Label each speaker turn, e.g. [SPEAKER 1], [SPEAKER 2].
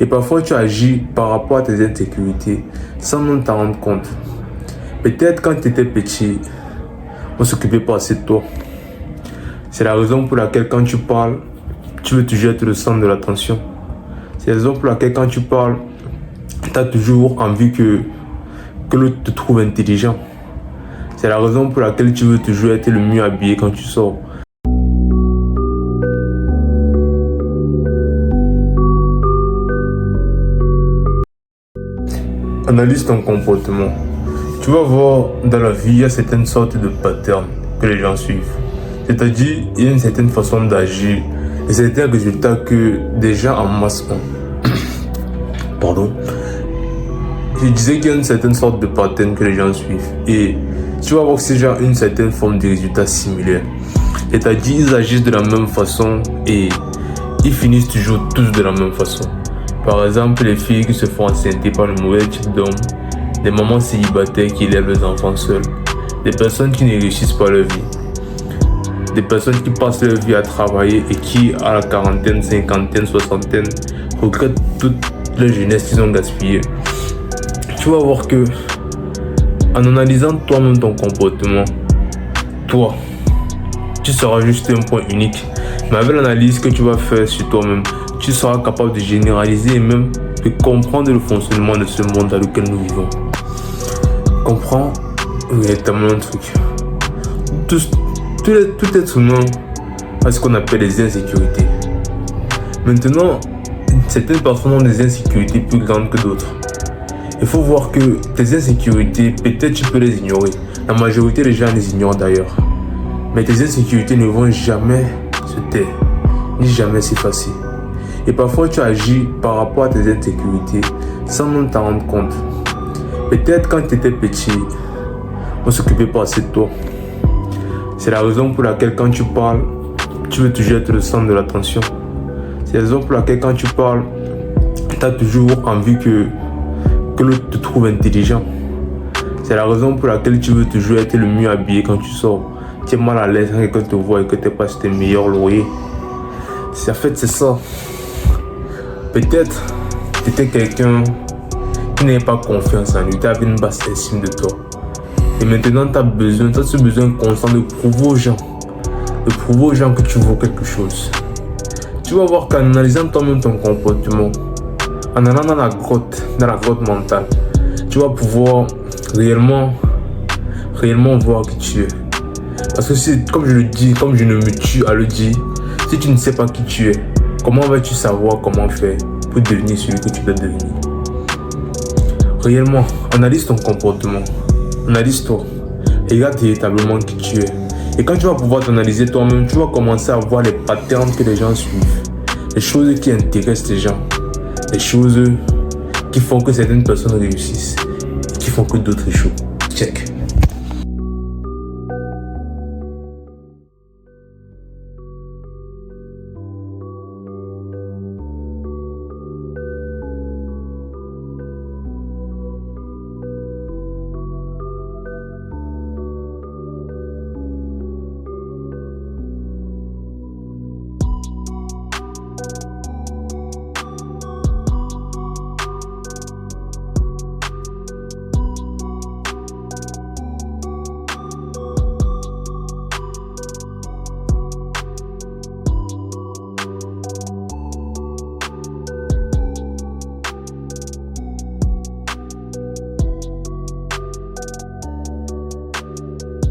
[SPEAKER 1] Et parfois, tu agis par rapport à tes insécurités sans même t'en rendre compte. Peut-être quand tu étais petit, on ne s'occupait pas assez de toi. C'est la raison pour laquelle quand tu parles, tu veux toujours être le centre de l'attention. C'est la raison pour laquelle quand tu parles, tu as toujours envie que l'autre te trouve intelligent. C'est la raison pour laquelle tu veux toujours être le mieux habillé quand tu sors. Analyse ton comportement. Tu vas voir dans la vie, il y a certaines sortes de patterns que les gens suivent. C'est-à-dire, il y a une certaine façon d'agir et certains résultats que des gens en masse ont. Pardon. Je disais qu'il y a une certaine sorte de pattern que les gens suivent. Et tu vas voir que ces gens ont une certaine forme de résultats similaires. C'est-à-dire, ils agissent de la même façon et ils finissent toujours tous de la même façon. Par exemple, les filles qui se font enceinter par le mauvais type d'homme, des mamans célibataires qui élèvent leurs enfants seuls, des personnes qui ne réussissent pas leur vie, des personnes qui passent leur vie à travailler et qui, à la quarantaine, cinquantaine, soixantaine, regrettent toute leur jeunesse qu'ils ont gaspillée. Tu vas voir que, en analysant toi-même ton comportement, toi, tu seras juste un point unique. Mais avec l'analyse que tu vas faire sur toi-même, tu seras capable de généraliser et même de comprendre le fonctionnement de ce monde dans lequel nous vivons. Comprends véritablement un truc. Tout être humain a ce qu'on appelle les insécurités. Maintenant, certaines personnes ont des insécurités plus grandes que d'autres. Il faut voir que tes insécurités, peut-être tu peux les ignorer. La majorité des gens les ignorent d'ailleurs. Mais tes insécurités ne vont jamais se taire, ni jamais s'effacer. Et parfois tu agis par rapport à tes insécurités sans même t'en rendre compte. Peut-être quand tu étais petit, on ne s'occupait pas assez de toi. C'est la raison pour laquelle quand tu parles, tu veux toujours être le centre de l'attention. C'est la raison pour laquelle quand tu parles, tu as toujours envie que l'autre te trouve intelligent. C'est la raison pour laquelle tu veux toujours être le mieux habillé quand tu sors. Tu es mal à l'aise quand quelqu'un te voit et que tu n'es pas sur tes meilleurs loyers. En fait, c'est ça. Peut-être tu étais quelqu'un qui n'avait pas confiance en lui, tu avais une basse estime de toi. Et maintenant, tu as ce besoin constant de prouver aux gens que tu vaux quelque chose. Tu vas voir qu'en analysant toi-même ton comportement, en allant dans la grotte mentale, tu vas pouvoir réellement voir qui tu es. Parce que si, comme je le dis, comme je ne me tue à le dire, si tu ne sais pas qui tu es, comment vas-tu savoir comment faire pour devenir celui que tu dois devenir? Réellement, analyse ton comportement, analyse-toi, regarde véritablement qui tu es. Et quand tu vas pouvoir t'analyser toi-même, tu vas commencer à voir les patterns que les gens suivent, les choses qui intéressent les gens, les choses qui font que certaines personnes réussissent, qui font que d'autres échouent. Check.